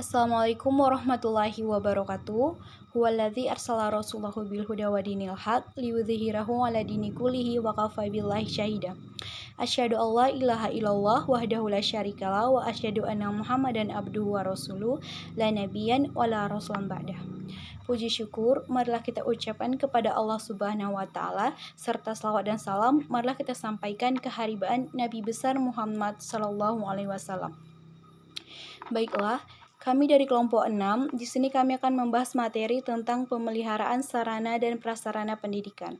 Assalamualaikum warahmatullahi wabarakatuh. Huwallazi arsala rasulahu bil huda wa dinil haq liyudhhirahu 'ala dini kullihi wa kafa billahi syahida. Asyhadu an la ilaha illallah wahdahu la syarikalah wa asyhadu anna Muhammadan abduhu wa rasuluh la nabiyyan wa la rasulan ba'dah. Puji syukur marilah kita ucapkan kepada Allah Subhanahu wa taala serta selawat dan salam marilah kita sampaikan keharibaan Nabi besar Muhammad sallallahu alaihi wasallam. Baiklah, kami dari kelompok 6, di sini kami akan membahas materi tentang pemeliharaan sarana dan prasarana pendidikan.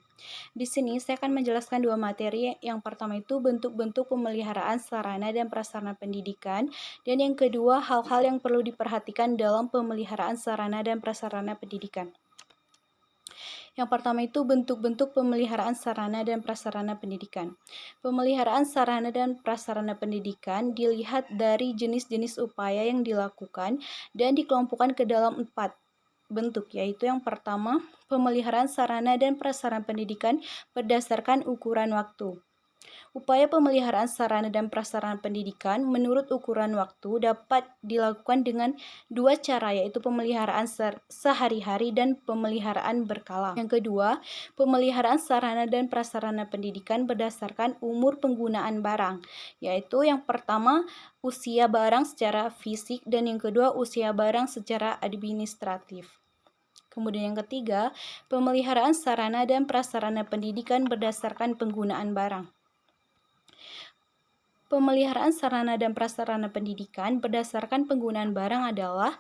Di sini saya akan menjelaskan dua materi. Yang pertama itu bentuk-bentuk pemeliharaan sarana dan prasarana pendidikan, dan yang kedua hal-hal yang perlu diperhatikan dalam pemeliharaan sarana dan prasarana pendidikan. Yang pertama itu bentuk-bentuk pemeliharaan sarana dan prasarana pendidikan. Pemeliharaan sarana dan prasarana pendidikan dilihat dari jenis-jenis upaya yang dilakukan dan dikelompokkan ke dalam 4 bentuk, yaitu yang pertama, pemeliharaan sarana dan prasarana pendidikan berdasarkan ukuran waktu. Upaya pemeliharaan sarana dan prasarana pendidikan menurut ukuran waktu dapat dilakukan dengan dua cara, yaitu pemeliharaan sehari-hari dan pemeliharaan berkala. Yang kedua, pemeliharaan sarana dan prasarana pendidikan berdasarkan umur penggunaan barang, yaitu yang pertama usia barang secara fisik dan yang kedua usia barang secara administratif. Kemudian yang ketiga, pemeliharaan sarana dan prasarana pendidikan berdasarkan penggunaan barang. Pemeliharaan sarana dan prasarana pendidikan berdasarkan penggunaan barang adalah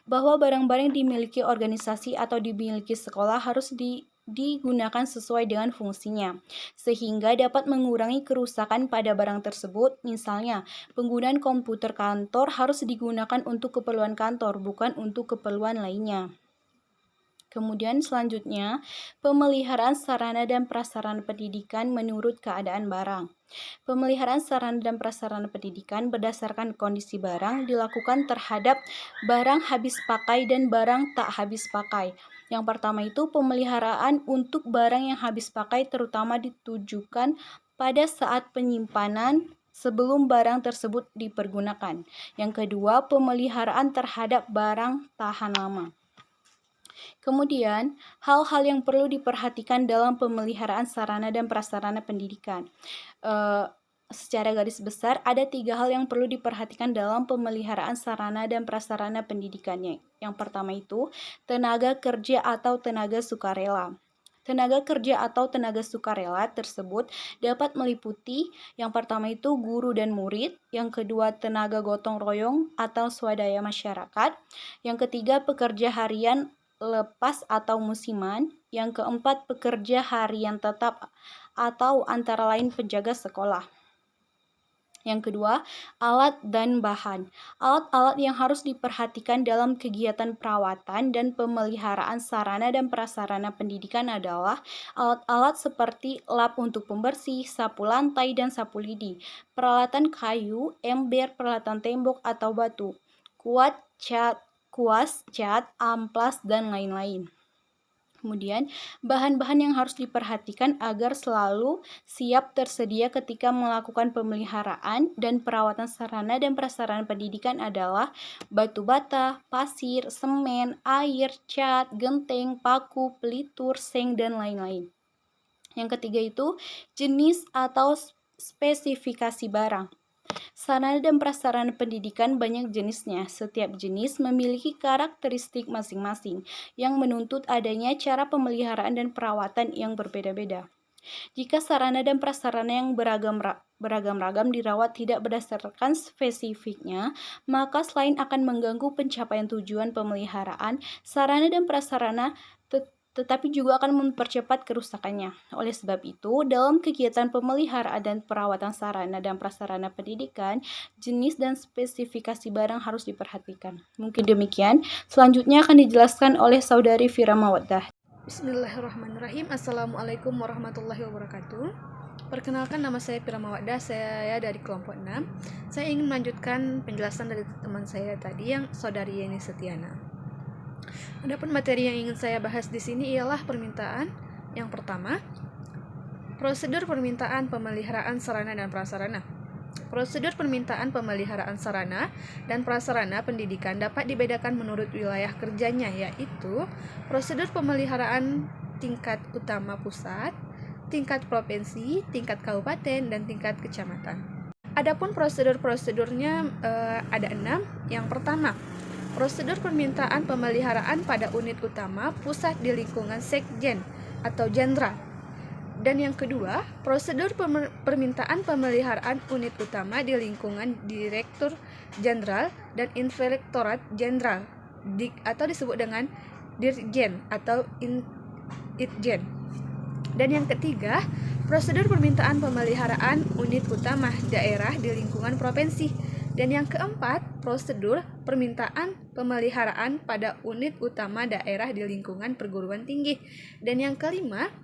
bahwa barang-barang yang dimiliki organisasi atau dimiliki sekolah harus digunakan sesuai dengan fungsinya, sehingga dapat mengurangi kerusakan pada barang tersebut. Misalnya, penggunaan komputer kantor harus digunakan untuk keperluan kantor, bukan untuk keperluan lainnya. Kemudian selanjutnya, pemeliharaan sarana dan prasarana pendidikan menurut keadaan barang. Pemeliharaan sarana dan prasarana pendidikan berdasarkan kondisi barang dilakukan terhadap barang habis pakai dan barang tak habis pakai. Yang pertama itu pemeliharaan untuk barang yang habis pakai terutama ditujukan pada saat penyimpanan sebelum barang tersebut dipergunakan. Yang kedua, pemeliharaan terhadap barang tahan lama. Kemudian, hal-hal yang perlu diperhatikan dalam pemeliharaan sarana dan prasarana pendidikan. Secara garis besar, ada 3 hal yang perlu diperhatikan dalam pemeliharaan sarana dan prasarana pendidikannya. Yang pertama itu, tenaga kerja atau tenaga sukarela. Tenaga kerja atau tenaga sukarela tersebut dapat meliputi yang pertama itu guru dan murid, yang kedua tenaga gotong royong atau swadaya masyarakat, yang ketiga pekerja harian lepas atau musiman, yang keempat pekerja harian tetap atau antara lain penjaga sekolah. Yang kedua, alat dan bahan. Alat-alat yang harus diperhatikan dalam kegiatan perawatan dan pemeliharaan sarana dan prasarana pendidikan adalah alat-alat seperti lap untuk pembersih, sapu lantai dan sapu lidi, peralatan kayu, ember, peralatan tembok atau batu, kuas, cat, amplas, dan lain-lain. Kemudian, bahan-bahan yang harus diperhatikan agar selalu siap tersedia ketika melakukan pemeliharaan dan perawatan sarana dan prasarana pendidikan adalah batu bata, pasir, semen, air, cat, genteng, paku, pelitur, seng, dan lain-lain. Yang ketiga itu jenis atau spesifikasi barang. Sarana dan prasarana pendidikan banyak jenisnya. Setiap jenis memiliki karakteristik masing-masing yang menuntut adanya cara pemeliharaan dan perawatan yang berbeda-beda. Jika sarana dan prasarana yang beragam-ragam dirawat tidak berdasarkan spesifiknya, maka selain akan mengganggu pencapaian tujuan pemeliharaan sarana dan prasarana, tetapi juga akan mempercepat kerusakannya. Oleh sebab itu, dalam kegiatan pemeliharaan dan perawatan sarana dan prasarana pendidikan, jenis dan spesifikasi barang harus diperhatikan. Mungkin demikian. Selanjutnya akan dijelaskan oleh Saudari Fira Mawaddah. Bismillahirrahmanirrahim. Assalamualaikum warahmatullahi wabarakatuh. Perkenalkan, nama saya Fira Mawaddah, saya dari kelompok 6. Saya ingin melanjutkan penjelasan dari teman saya tadi yang Saudari Yeni Setiana. Adapun materi yang ingin saya bahas di sini ialah permintaan. Yang pertama, prosedur permintaan pemeliharaan sarana dan prasarana. Prosedur permintaan pemeliharaan sarana dan prasarana pendidikan dapat dibedakan menurut wilayah kerjanya, yaitu prosedur pemeliharaan tingkat utama pusat, tingkat provinsi, tingkat kabupaten, dan tingkat kecamatan. Adapun prosedur-prosedurnya ada 6. Yang pertama, prosedur permintaan pemeliharaan pada unit utama pusat di lingkungan sekjen atau jenderal. Dan yang kedua, prosedur permintaan pemeliharaan unit utama di lingkungan Direktur Jenderal dan Inspektorat Jenderal atau disebut dengan Dirjen atau Itjen. Dan yang ketiga, prosedur permintaan pemeliharaan unit utama daerah di lingkungan provinsi. Dan yang keempat, prosedur permintaan pemeliharaan pada unit utama daerah di lingkungan perguruan tinggi. Dan yang kelima,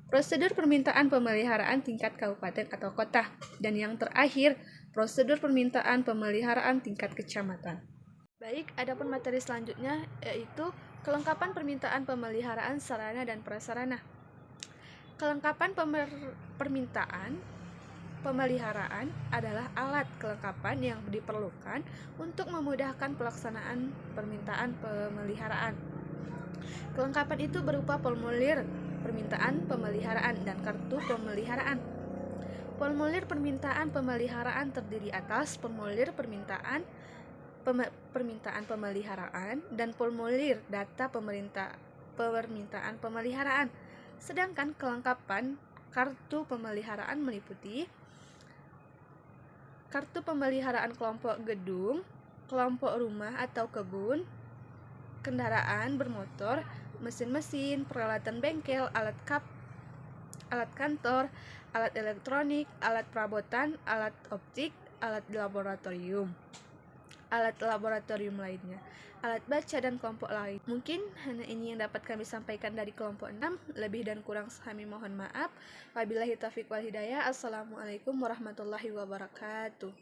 prosedur permintaan pemeliharaan tingkat kabupaten atau kota. Dan yang terakhir, prosedur permintaan pemeliharaan tingkat kecamatan. Baik, adapun materi selanjutnya yaitu kelengkapan permintaan pemeliharaan sarana dan prasarana. Kelengkapan permintaan pemeliharaan adalah alat kelengkapan yang diperlukan untuk memudahkan pelaksanaan permintaan pemeliharaan. Kelengkapan itu berupa formulir permintaan pemeliharaan dan kartu pemeliharaan. Formulir permintaan pemeliharaan terdiri atas formulir permintaan pemeliharaan dan formulir data permintaan pemeliharaan. Sedangkan kelengkapan kartu pemeliharaan meliputi kartu pemeliharaan kelompok gedung, kelompok rumah atau kebun, kendaraan bermotor, mesin-mesin, peralatan bengkel, alat kantor, alat elektronik, alat perabotan, alat optik, alat laboratorium lainnya, alat baca dan kelompok lain. Mungkin hanya ini yang dapat kami sampaikan dari kelompok 6. Lebih dan kurang kami mohon maaf. Wabillahi taufiq wal hidayah. Assalamualaikum warahmatullahi wabarakatuh.